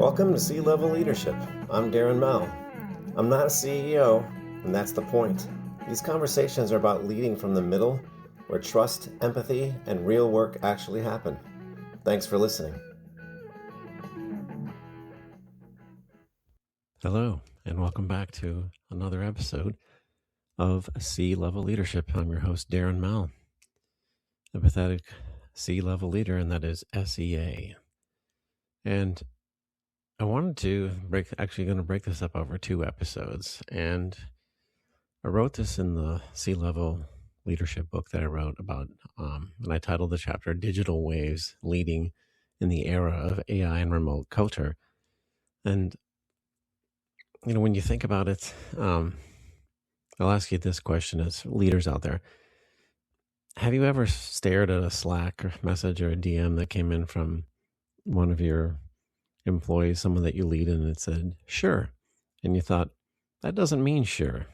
Welcome to C-Level Leadership. I'm Darren Mell. I'm not a CEO, and that's the point. These conversations are about leading from the middle, where trust, empathy, and real work actually happen. Thanks for listening. Hello, and welcome back to another episode of C-Level Leadership. I'm your host, Darren Mell, empathetic C-Level leader, and that is SEA. And I wanted to going to break this up over 2 episodes. And I wrote this in the C-Level Leadership book that I wrote about, and I titled the chapter Digital Waves Leading in the Era of AI and Remote Culture. And when you think about it, I'll ask you this question as leaders out there. Have you ever stared at a Slack or message or a DM that came in from one of your employees, someone that you lead, and it said, sure. And you thought, that doesn't mean sure.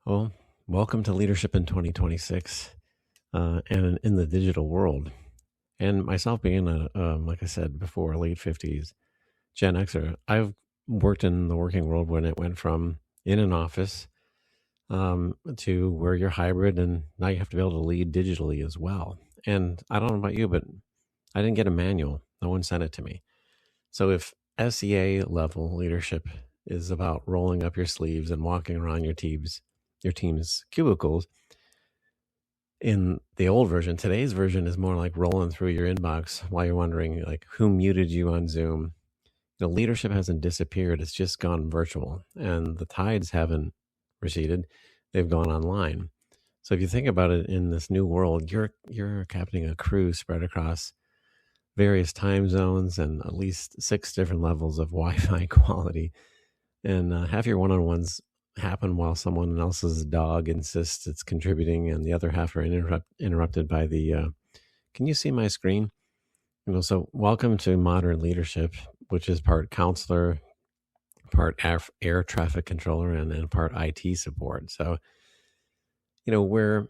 Well, welcome to Leadership in 2026 and in the digital world. And myself being like I said before, late 50s Gen Xer, I've worked in the working world when it went from in an office to where you're hybrid, and now you have to be able to lead digitally as well. And I don't know about you, but I didn't get a manual. No one sent it to me. So if SEA level leadership is about rolling up your sleeves and walking around your team's cubicles, in the old version, today's version is more like rolling through your inbox while you're wondering, like, who muted you on Zoom? Leadership hasn't disappeared. It's just gone virtual, and the tides haven't receded. They've gone online. So if you think about it, in this new world, you're captaining a crew spread across various time zones and at least 6 different levels of Wi-Fi quality. And half your one-on-ones happen while someone else's dog insists it's contributing, and the other half are interrupted by the, can you see my screen? So welcome to modern leadership, which is part counselor, part air traffic controller, and then part IT support. So, where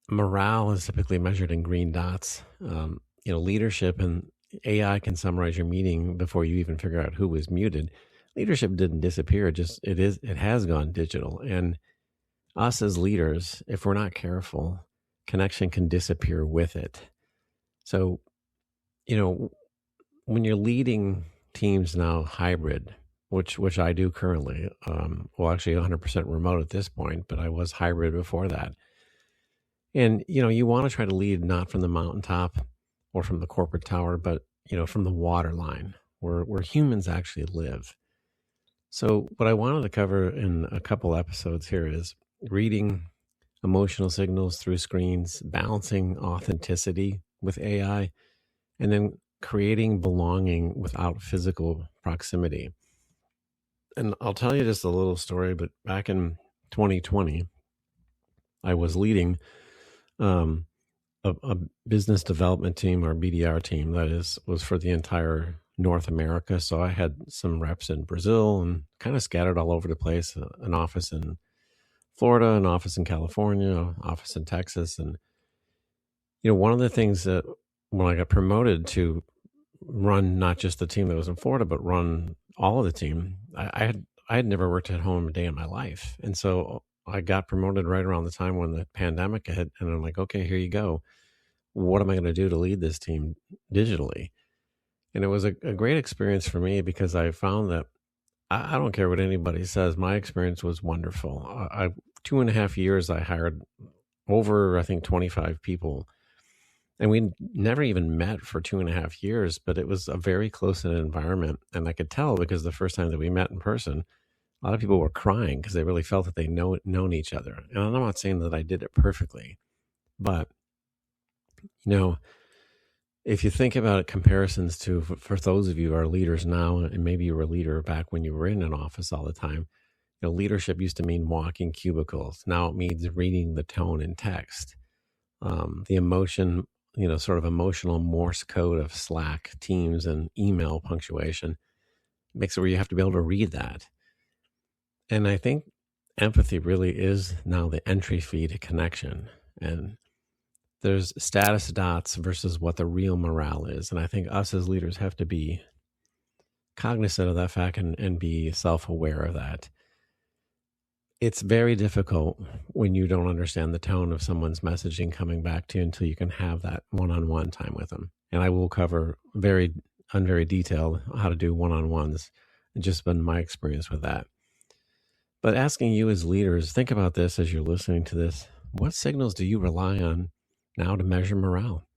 morale is typically measured in green dots, leadership and AI can summarize your meeting before you even figure out who was muted. Leadership didn't disappear. It has gone digital. And us as leaders, if we're not careful, connection can disappear with it. So, when you're leading teams now hybrid, which I do currently, actually 100% remote at this point, but I was hybrid before that. And, you want to try to lead not from the mountaintop or from the corporate tower, but, from the waterline where humans actually live. So what I wanted to cover in a couple episodes here is reading emotional signals through screens, balancing authenticity with AI, and then creating belonging without physical proximity. And I'll tell you just a little story, but back in 2020, I was leading a business development team, or BDR team, that was for the entire North America. So I had some reps in Brazil and kind of scattered all over the place, an office in Florida, an office in California, an office in Texas. And, one of the things that when I got promoted to run not just the team that was in Florida, but run all of the team, I had never worked at home a day in my life. And so I got promoted right around the time when the pandemic hit, and I'm like, okay, here you go. What am I going to do to lead this team digitally? And it was a great experience for me, because I found that I don't care what anybody says. My experience was wonderful. 2.5 years, I hired over, I think, 25 people. And we never even met for 2.5 years, but it was a very close-knit environment. And I could tell, because the first time that we met in person, a lot of people were crying because they really felt that they known each other. And I'm not saying that I did it perfectly, but, if you think about it, comparisons to, for those of you who are leaders now, and maybe you were a leader back when you were in an office all the time, leadership used to mean walking cubicles. Now it means reading the tone in text. The emotion, sort of emotional Morse code of Slack, Teams, and email punctuation makes it where you have to be able to read that. And I think empathy really is now the entry fee to connection. And there's status dots versus what the real morale is. And I think us as leaders have to be cognizant of that fact and be self-aware of that. It's very difficult when you don't understand the tone of someone's messaging coming back to you until you can have that one-on-one time with them. And I will cover very detailed how to do one-on-ones. It's just been my experience with that. But asking you as leaders, think about this as you're listening to this. What signals do you rely on now to measure morale?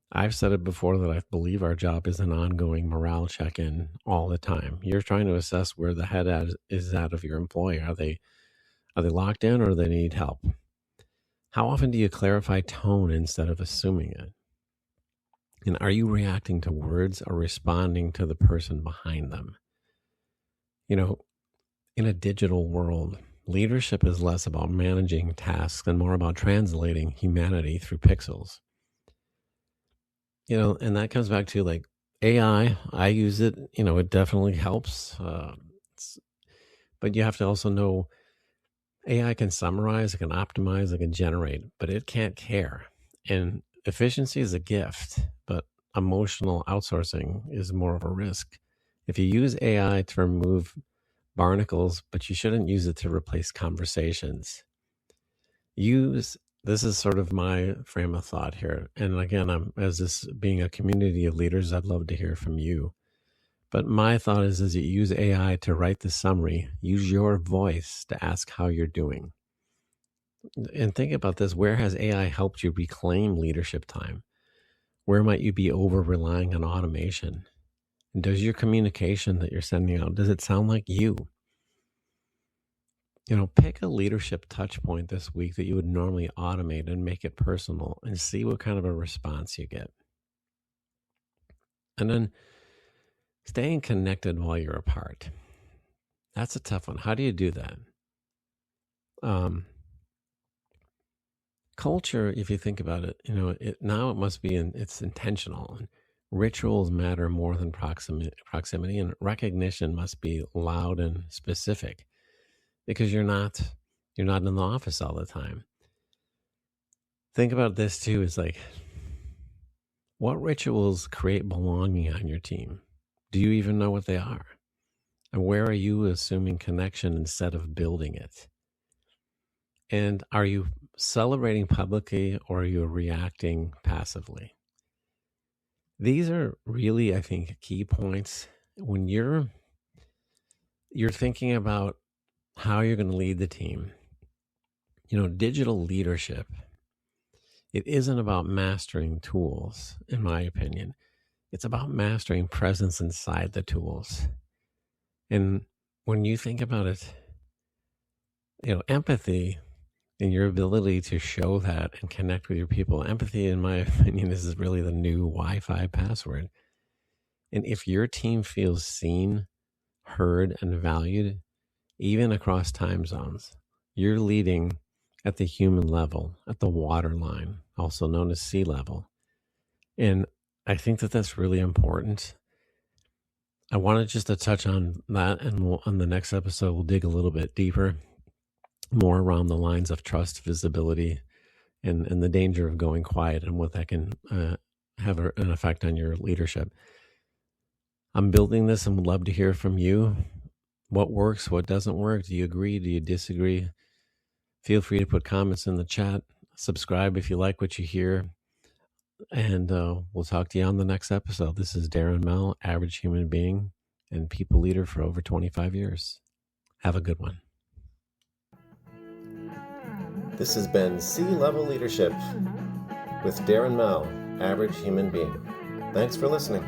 I've said it before that I believe our job is an ongoing morale check-in all the time. You're trying to assess where the head is out of your employee. Are they locked in, or do they need help? How often do you clarify tone instead of assuming it? And are you reacting to words or responding to the person behind them? In a digital world, leadership is less about managing tasks and more about translating humanity through pixels. And that comes back to like AI. I use it, it definitely helps. But you have to also know AI can summarize, it can optimize, it can generate, but it can't care. And efficiency is a gift, but emotional outsourcing is more of a risk. If you use AI to remove barnacles, but you shouldn't use it to replace conversations. This is sort of my frame of thought here. And again, as this being a community of leaders, I'd love to hear from you. But my thought is you use AI to write the summary, use your voice to ask how you're doing. And think about this. Where has AI helped you reclaim leadership time? Where might you be over-relying on automation? And does your communication that you're sending out, does it sound like you? Pick a leadership touch point this week that you would normally automate and make it personal and see what kind of a response you get. And then staying connected while you're apart. That's a tough one. How do you do that? Culture, if you think about it, now it must be it's intentional. And rituals matter more than proximity, and recognition must be loud and specific. Because you're not in the office all the time. Think about this too, is like, what rituals create belonging on your team? Do you even know what they are? And where are you assuming connection instead of building it? And are you celebrating publicly, or are you reacting passively? These are really, I think, key points when you're thinking about how you're going to lead the team. Digital leadership, it isn't about mastering tools, in my opinion. It's about mastering presence inside the tools. And when you think about it, empathy and your ability to show that and connect with your people, empathy, in my opinion, is really the new Wi-Fi password. And if your team feels seen, heard, and valued, even across time zones, you're leading at the human level, at the waterline, also known as sea level. And I think that that's really important. I wanted just to touch on that, and on the next episode, we'll dig a little bit deeper, more around the lines of trust, visibility, and the danger of going quiet and what that can have an effect on your leadership. I'm building this and would love to hear from you. What works, what doesn't work? Do you agree? Do you disagree? Feel free to put comments in the chat. Subscribe if you like what you hear. And we'll talk to you on the next episode. This is Darren Mell, average human being and people leader for over 25 years. Have a good one. This has been C-Level Leadership with Darren Mell, average human being. Thanks for listening.